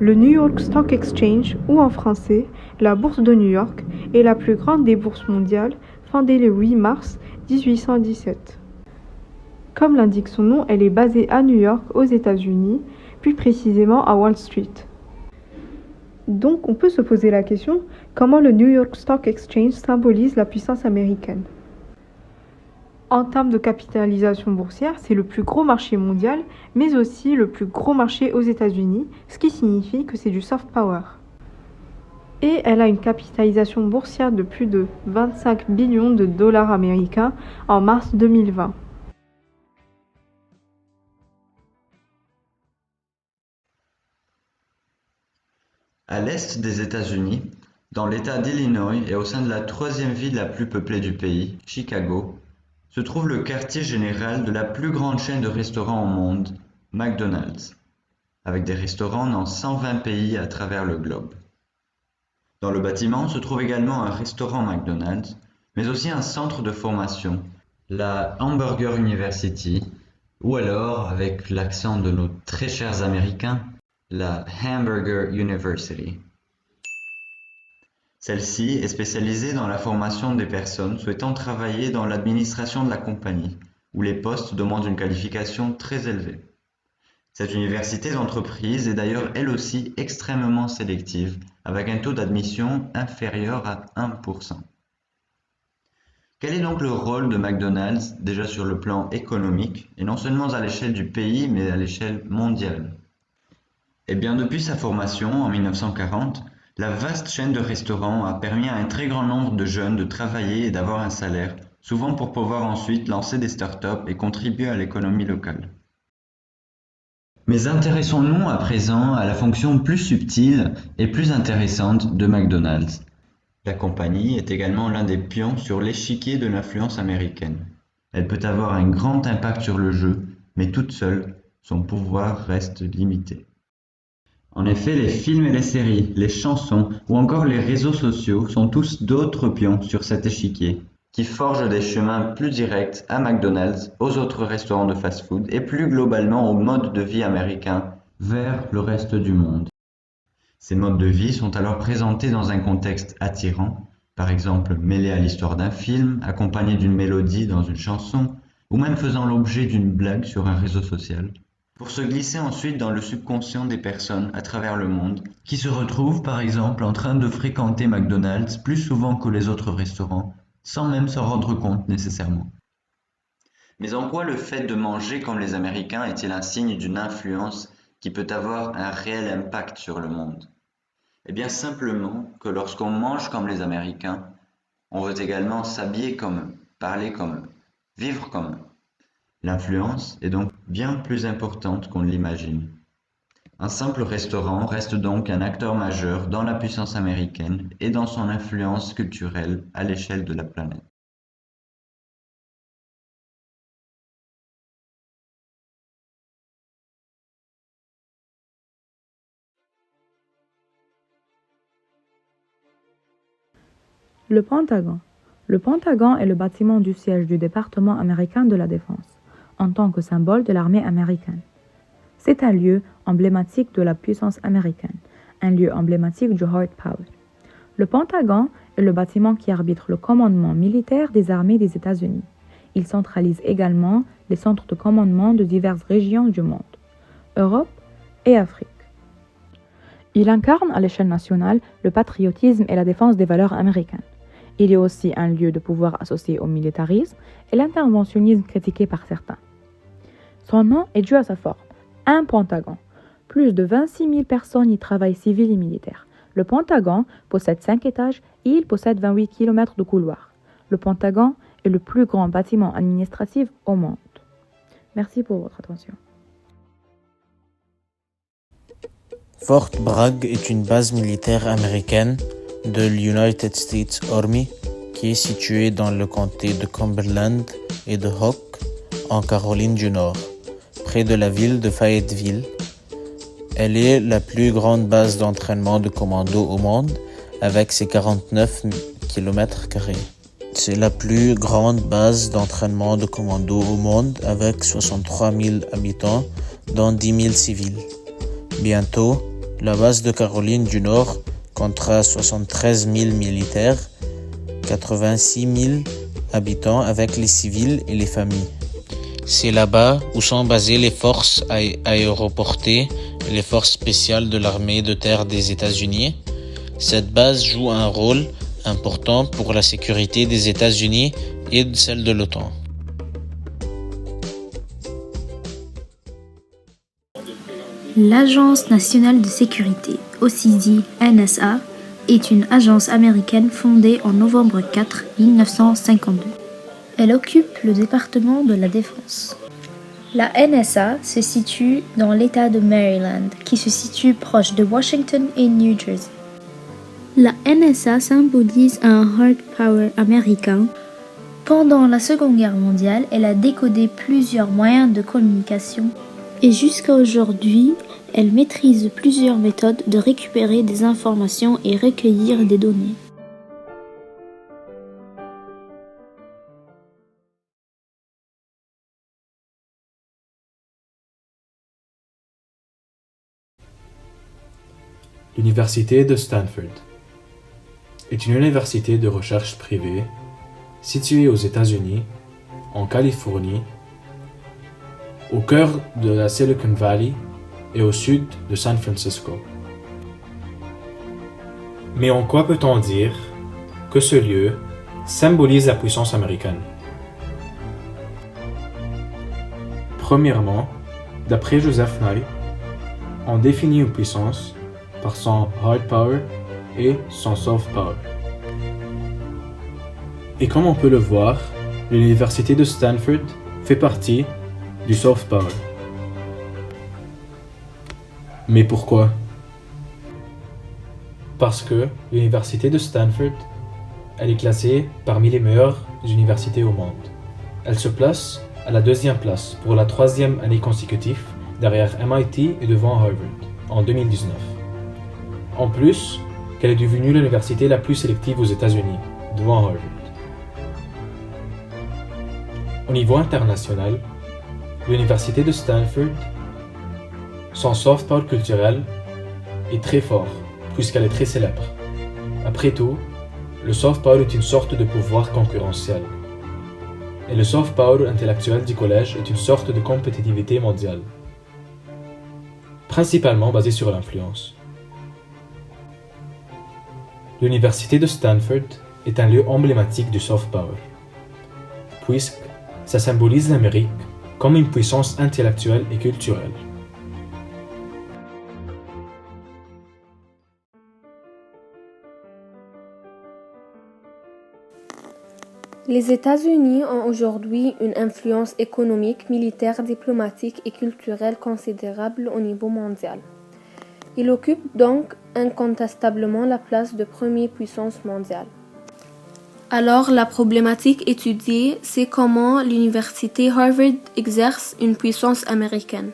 Le New York Stock Exchange, ou en français, la Bourse de New York, est la plus grande des bourses mondiales, fondée le 8 mars 1817. Comme l'indique son nom, elle est basée à New York, aux États-Unis, plus précisément à Wall Street. Donc, on peut se poser la question, comment le New York Stock Exchange symbolise la puissance américaine? En termes de capitalisation boursière, c'est le plus gros marché mondial, mais aussi le plus gros marché aux États-Unis, ce qui signifie que c'est du soft power. Et elle a une capitalisation boursière de plus de 25 billions de dollars américains en mars 2020. À l'est des États-Unis, dans l'État d'Illinois et au sein de la troisième ville la plus peuplée du pays, Chicago, se trouve le quartier général de la plus grande chaîne de restaurants au monde, McDonald's, avec des restaurants dans 120 pays à travers le globe. Dans le bâtiment se trouve également un restaurant McDonald's, mais aussi un centre de formation, la Hamburger University, ou alors, avec l'accent de nos très chers Américains, la Hamburger University. Celle-ci est spécialisée dans la formation des personnes souhaitant travailler dans l'administration de la compagnie, où les postes demandent une qualification très élevée. Cette université d'entreprise est d'ailleurs elle aussi extrêmement sélective, avec un taux d'admission inférieur à 1%. Quel est donc le rôle de McDonald's, déjà sur le plan économique, et non seulement à l'échelle du pays, mais à l'échelle mondiale? Eh bien, depuis sa formation en 1940, la vaste chaîne de restaurants a permis à un très grand nombre de jeunes de travailler et d'avoir un salaire, souvent pour pouvoir ensuite lancer des startups et contribuer à l'économie locale. Mais intéressons-nous à présent à la fonction plus subtile et plus intéressante de McDonald's. La compagnie est également l'un des pions sur l'échiquier de l'influence américaine. Elle peut avoir un grand impact sur le jeu, mais toute seule, son pouvoir reste limité. En effet, les films et les séries, les chansons ou encore les réseaux sociaux sont tous d'autres pions sur cet échiquier, qui forgent des chemins plus directs à McDonald's, aux autres restaurants de fast-food et plus globalement au mode de vie américain vers le reste du monde. Ces modes de vie sont alors présentés dans un contexte attirant, par exemple mêlés à l'histoire d'un film, accompagné d'une mélodie dans une chanson, ou même faisant l'objet d'une blague sur un réseau social, pour se glisser ensuite dans le subconscient des personnes à travers le monde, qui se retrouvent par exemple en train de fréquenter McDonald's plus souvent que les autres restaurants, sans même s'en rendre compte nécessairement. Mais en quoi le fait de manger comme les Américains est-il un signe d'une influence qui peut avoir un réel impact sur le monde? Eh bien simplement que lorsqu'on mange comme les Américains, on veut également s'habiller comme eux, parler comme eux, vivre comme eux. L'influence est donc bien plus importante qu'on ne l'imagine. Un simple restaurant reste donc un acteur majeur dans la puissance américaine et dans son influence culturelle à l'échelle de la planète. Le Pentagone. Le Pentagone est le bâtiment du siège du département américain de la Défense, en tant que symbole de l'armée américaine. C'est un lieu emblématique de la puissance américaine, un lieu emblématique du hard power. Le Pentagone est le bâtiment qui arbitre le commandement militaire des armées des États-Unis. Il centralise également les centres de commandement de diverses régions du monde, Europe et Afrique. Il incarne à l'échelle nationale le patriotisme et la défense des valeurs américaines. Il est aussi un lieu de pouvoir associé au militarisme et l'interventionnisme critiqué par certains. Son nom est dû à sa forme, un pentagone. Plus de 26 000 personnes y travaillent civiles et militaires. Le Pentagone possède 5 étages et il possède 28 km de couloirs. Le Pentagone est le plus grand bâtiment administratif au monde. Merci pour votre attention. Fort Bragg est une base militaire américaine de l'United States Army qui est située dans le comté de Cumberland et de Hawke, en Caroline du Nord, près de la ville de Fayetteville. Elle est la plus grande base d'entraînement de commando au monde avec ses 49 km². C'est la plus grande base d'entraînement de commando au monde avec 63 000 habitants, dont 10 000 civils. Bientôt, La base de Caroline du Nord comptera 73 000 militaires, 86 000 habitants avec les civils et les familles. C'est là-bas où sont basées les forces aéroportées et les forces spéciales de l'armée de terre des États-Unis. Cette base joue un rôle important pour la sécurité des États-Unis et celle de l'OTAN. L'Agence nationale de sécurité, aussi dit NSA, est une agence américaine fondée en novembre 4, 1952. Elle occupe le département de la Défense. La NSA se situe dans l'État de Maryland, qui se situe proche de Washington et New Jersey. La NSA symbolise un hard power américain. Pendant la Seconde Guerre mondiale, elle a décodé plusieurs moyens de communication. Et jusqu'à aujourd'hui, elle maîtrise plusieurs méthodes de récupérer des informations et recueillir des données. L'Université de Stanford est une université de recherche privée située aux États-Unis, en Californie, au cœur de la Silicon Valley et au sud de San Francisco. Mais en quoi peut-on dire que ce lieu symbolise la puissance américaine? Premièrement, d'après Joseph Nye, on définit une puissance par son hard power et son soft power. Et comme on peut le voir, l'université de Stanford fait partie du soft power. Mais pourquoi? Parce que l'université de Stanford, elle est classée parmi les meilleures universités au monde. Elle se place à la 2e place pour la 3e année consécutive derrière MIT et devant Harvard en 2019. En plus, qu'elle est devenue l'université la plus sélective aux États-Unis, devant Harvard. Au niveau international, l'université de Stanford, son soft power culturel est très fort, puisqu'elle est très célèbre. Après tout, le soft power est une sorte de pouvoir concurrentiel. Et le soft power intellectuel du collège est une sorte de compétitivité mondiale, principalement basée sur l'influence. L'université de Stanford est un lieu emblématique du soft power, puisque ça symbolise l'Amérique comme une puissance intellectuelle et culturelle. Les États-Unis ont aujourd'hui une influence économique, militaire, diplomatique et culturelle considérable au niveau mondial. Ils occupent donc incontestablement la place de première puissance mondiale. Alors, la problématique étudiée, c'est comment l'université Harvard exerce une puissance américaine.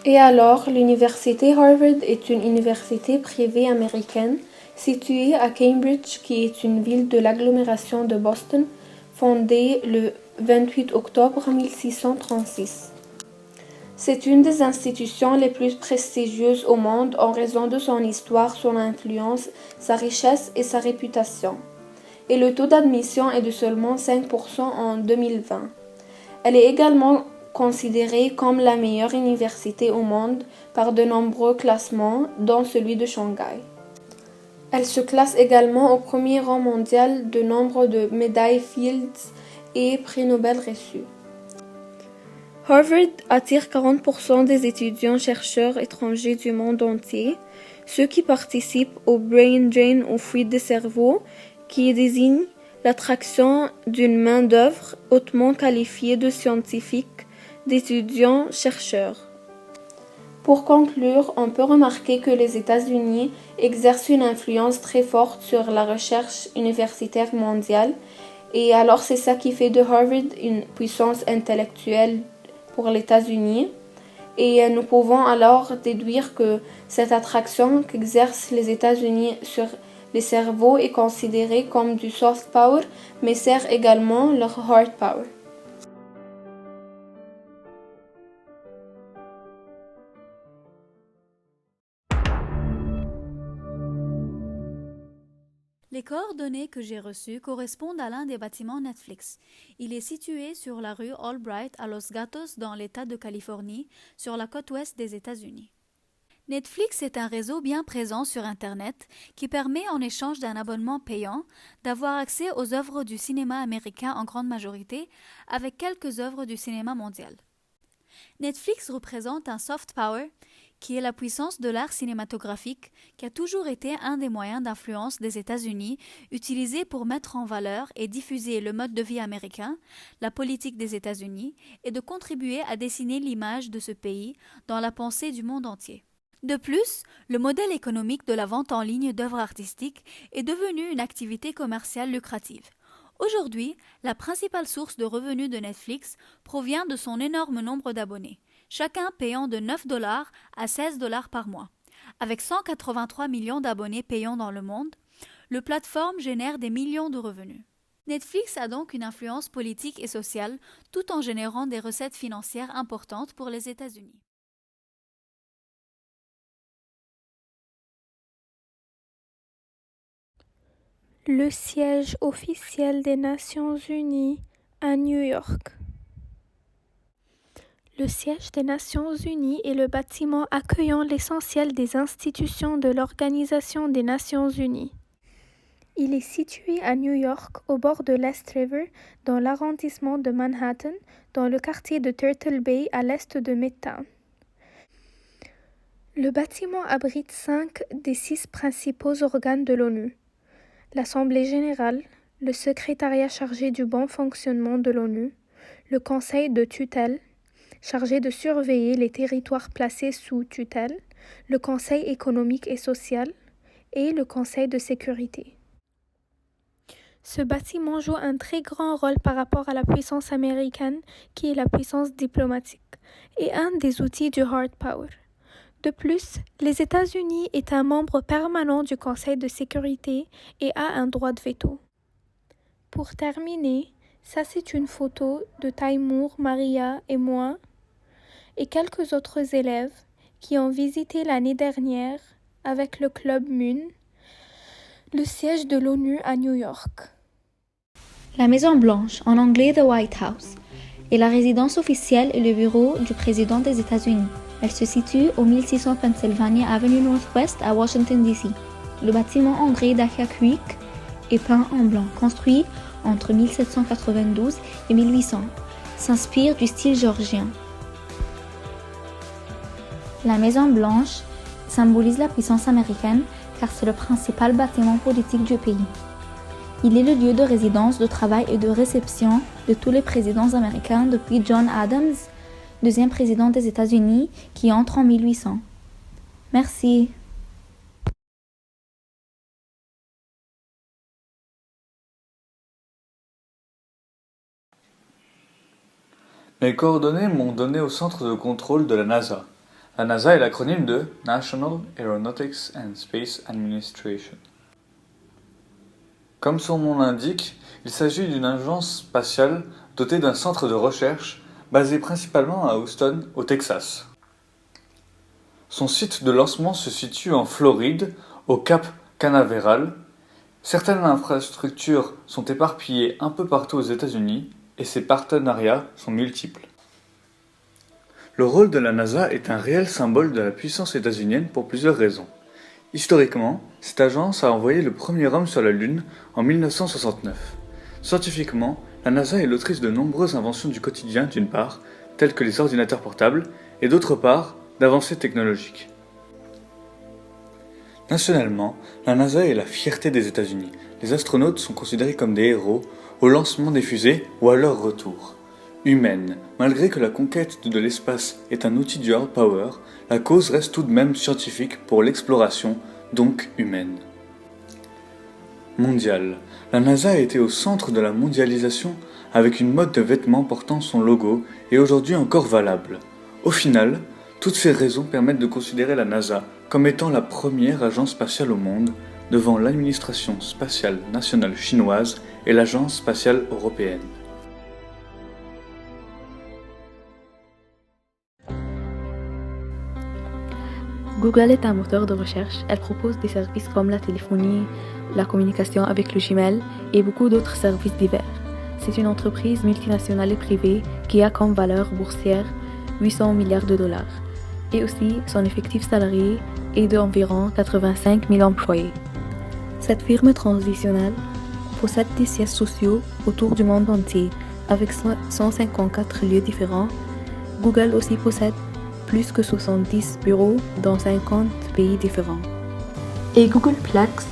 Et alors, l'université Harvard est une université privée américaine située à Cambridge, qui est une ville de l'agglomération de Boston, fondée le 28 octobre 1636. C'est une des institutions les plus prestigieuses au monde en raison de son histoire, son influence, sa richesse et sa réputation. Et le taux d'admission est de seulement 5% en 2020. Elle est également considérée comme la meilleure université au monde par de nombreux classements, dont celui de Shanghai. Elle se classe également au premier rang mondial de nombre de médailles Fields et prix Nobel reçus. Harvard attire 40% des étudiants-chercheurs étrangers du monde entier, ceux qui participent au brain drain ou fuite des cerveaux, qui désigne l'attraction d'une main-d'œuvre hautement qualifiée de scientifiques, d'étudiants-chercheurs. Pour conclure, on peut remarquer que les États-Unis exercent une influence très forte sur la recherche universitaire mondiale, et alors c'est ça qui fait de Harvard une puissance intellectuelle pour les États-Unis. Et nous pouvons alors déduire que cette attraction qu'exercent les États-Unis sur les cerveaux est considérée comme du soft power, mais sert également leur hard power. Les coordonnées que j'ai reçues correspondent à l'un des bâtiments Netflix. Il est situé sur la rue Albright à Los Gatos dans l'État de Californie, sur la côte ouest des États-Unis. Netflix est un réseau bien présent sur Internet qui permet, en échange d'un abonnement payant, d'avoir accès aux œuvres du cinéma américain en grande majorité, avec quelques œuvres du cinéma mondial. Netflix représente un soft power qui est la puissance de l'art cinématographique qui a toujours été un des moyens d'influence des États-Unis utilisés pour mettre en valeur et diffuser le mode de vie américain, la politique des États-Unis et de contribuer à dessiner l'image de ce pays dans la pensée du monde entier. De plus, le modèle économique de la vente en ligne d'œuvres artistiques est devenu une activité commerciale lucrative. Aujourd'hui, la principale source de revenus de Netflix provient de son énorme nombre d'abonnés, chacun payant de 9$ à 16$ par mois. Avec 183 millions d'abonnés payants dans le monde, le plateforme génère des millions de revenus. Netflix a donc une influence politique et sociale tout en générant des recettes financières importantes pour les États-Unis. Le siège officiel des Nations Unies à New York. Le siège des Nations Unies est le bâtiment accueillant l'essentiel des institutions de l'Organisation des Nations Unies. Il est situé à New York, au bord de l'East River, dans l'arrondissement de Manhattan, dans le quartier de Turtle Bay, à l'est de Midtown. Le bâtiment abrite 5 des 6 principaux organes de l'ONU. L'Assemblée générale, le secrétariat chargé du bon fonctionnement de l'ONU, le Conseil de tutelle, chargé de surveiller les territoires placés sous tutelle, le Conseil économique et social et le Conseil de sécurité. Ce bâtiment joue un très grand rôle par rapport à la puissance américaine, qui est la puissance diplomatique, et un des outils du hard power. De plus, les États-Unis est un membre permanent du Conseil de sécurité et a un droit de veto. Pour terminer, ça c'est une photo de Taimour, Maria et moi et quelques autres élèves qui ont visité l'année dernière avec le Club Moon, le siège de l'ONU à New York. La Maison Blanche, en anglais The White House, est la résidence officielle et le bureau du président des États-Unis. Elle se situe au 1600 Pennsylvania Avenue Northwest à Washington, D.C. Le bâtiment en grès d'Acacia Creek est peint en blanc, construit entre 1792 et 1800, s'inspire du style géorgien. La Maison Blanche symbolise la puissance américaine car c'est le principal bâtiment politique du pays. Il est le lieu de résidence, de travail et de réception de tous les présidents américains depuis John Adams, deuxième président des États-Unis, qui entre en 1800. Merci. Mes coordonnées m'ont donné au centre de contrôle de la NASA. La NASA est l'acronyme de National Aeronautics and Space Administration. Comme son nom l'indique, il s'agit d'une agence spatiale dotée d'un centre de recherche basé principalement à Houston, au Texas. Son site de lancement se situe en Floride, au Cap Canaveral. Certaines infrastructures sont éparpillées un peu partout aux États-Unis et ses partenariats sont multiples. Le rôle de la NASA est un réel symbole de la puissance états-unienne pour plusieurs raisons. Historiquement, cette agence a envoyé le premier homme sur la Lune en 1969. Scientifiquement, la NASA est l'autrice de nombreuses inventions du quotidien d'une part, telles que les ordinateurs portables, et d'autre part, d'avancées technologiques. Nationalement, la NASA est la fierté des États-Unis. Les astronautes sont considérés comme des héros au lancement des fusées ou à leur retour. Humaine, malgré que la conquête de l'espace est un outil du hard power, la cause reste tout de même scientifique pour l'exploration, donc humaine. Mondiale, la NASA a été au centre de la mondialisation avec une mode de vêtements portant son logo et aujourd'hui encore valable. Au final, toutes ces raisons permettent de considérer la NASA comme étant la première agence spatiale au monde, devant l'administration spatiale nationale chinoise et l'agence spatiale européenne. Google est un moteur de recherche. Elle propose des services comme la téléphonie, la communication avec le Gmail et beaucoup d'autres services divers. C'est une entreprise multinationale et privée qui a comme valeur boursière 800 milliards de dollars. Et aussi, son effectif salarié est d'environ 85 000 employés. Cette firme transitionnelle possède des sièges sociaux autour du monde entier, avec 154 lieux différents. Google aussi possède plus que 70 bureaux dans 50 pays différents. Et Googleplex,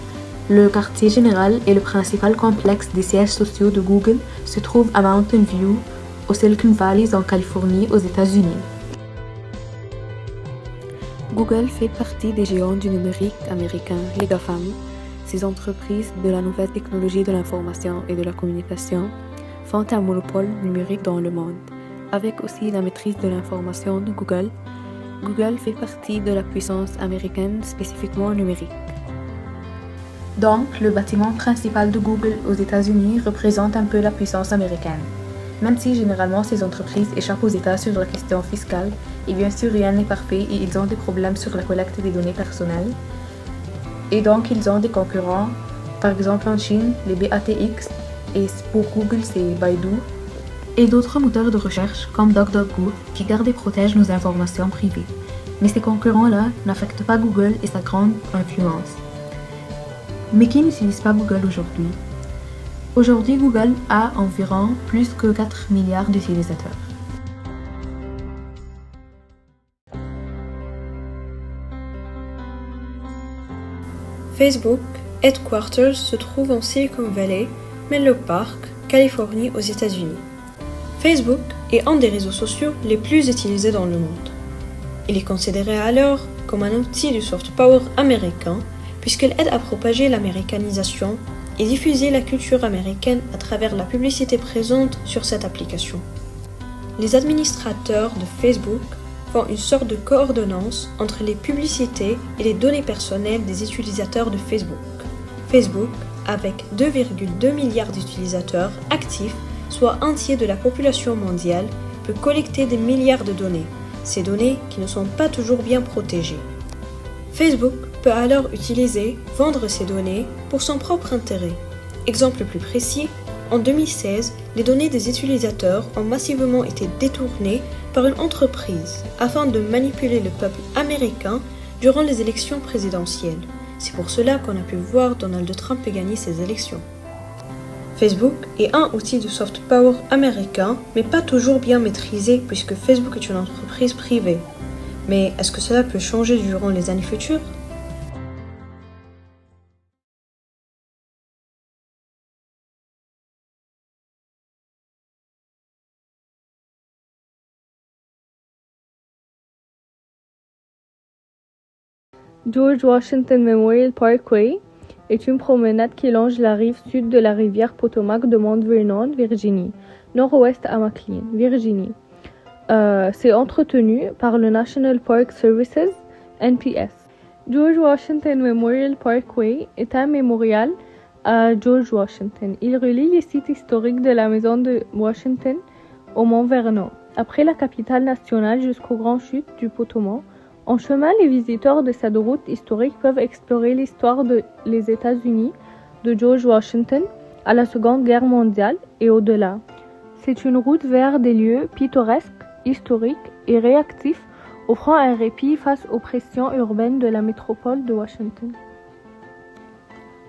le quartier général et le principal complexe des sièges sociaux de Google, se trouve à Mountain View, au Silicon Valley en Californie, aux États-Unis. Google fait partie des géants du numérique américain, les GAFAM. Ces entreprises de la nouvelle technologie de l'information et de la communication font un monopole numérique dans le monde. Avec aussi la maîtrise de l'information de Google, Google fait partie de la puissance américaine spécifiquement numérique. Donc, le bâtiment principal de Google aux États-Unis représente un peu la puissance américaine. Même si généralement ces entreprises échappent aux États sur la question fiscale, et bien sûr rien n'est parfait et ils ont des problèmes sur la collecte des données personnelles. Et donc ils ont des concurrents, par exemple en Chine, les BATX, et pour Google c'est Baidu, et d'autres moteurs de recherche comme DuckDuckGo qui gardent et protègent nos informations privées. Mais ces concurrents-là n'affectent pas Google et sa grande influence. Mais qui n'utilise pas Google aujourd'hui? Aujourd'hui, Google a environ plus que 4 milliards d'utilisateurs. Facebook Headquarters se trouve en Silicon Valley, Menlo Park, Californie aux États-Unis. Facebook est un des réseaux sociaux les plus utilisés dans le monde. Il est considéré alors comme un outil du soft power américain puisqu'il aide à propager l'américanisation et diffuser la culture américaine à travers la publicité présente sur cette application. Les administrateurs de Facebook font une sorte de coordonnance entre les publicités et les données personnelles des utilisateurs de Facebook. Facebook, avec 2,2 milliards d'utilisateurs actifs, soit un tiers de la population mondiale, peut collecter des milliards de données, ces données qui ne sont pas toujours bien protégées. Facebook peut alors vendre ces données pour son propre intérêt. Exemple plus précis, en 2016, les données des utilisateurs ont massivement été détournées par une entreprise afin de manipuler le peuple américain durant les élections présidentielles. C'est pour cela qu'on a pu voir Donald Trump gagner ces élections. Facebook est un outil de soft power américain, mais pas toujours bien maîtrisé puisque Facebook est une entreprise privée. Mais est-ce que cela peut changer durant les années futures? George Washington Memorial Parkway est une promenade qui longe la rive sud de la rivière Potomac de Mount Vernon, Virginie, nord-ouest à McLean, Virginie. C'est entretenu par le National Park Services, NPS. George Washington Memorial Parkway est un mémorial à George Washington. Il relie les sites historiques de la maison de Washington au Mont Vernon. Après la capitale nationale jusqu'aux grandes chutes du Potomac, en chemin, les visiteurs de cette route historique peuvent explorer l'histoire des États-Unis, de George Washington à la Seconde Guerre mondiale et au-delà. C'est une route vers des lieux pittoresques, historiques et réactifs, offrant un répit face aux pressions urbaines de la métropole de Washington.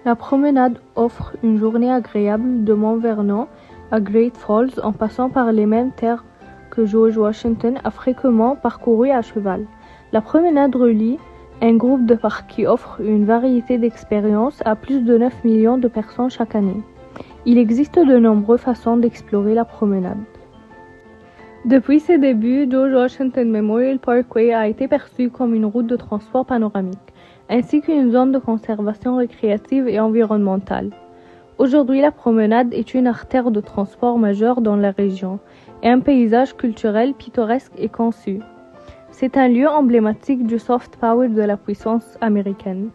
La promenade offre une journée agréable de Mont Vernon à Great Falls en passant par les mêmes terres que George Washington a fréquemment parcourues à cheval. La promenade relie un groupe de parcs qui offre une variété d'expériences à plus de 9 millions de personnes chaque année. Il existe de nombreuses façons d'explorer la promenade. Depuis ses débuts, George Washington Memorial Parkway a été perçu comme une route de transport panoramique, ainsi qu'une zone de conservation récréative et environnementale. Aujourd'hui, la promenade est une artère de transport majeure dans la région et un paysage culturel pittoresque est conçu. C'est un lieu emblématique du soft power de la puissance américaine.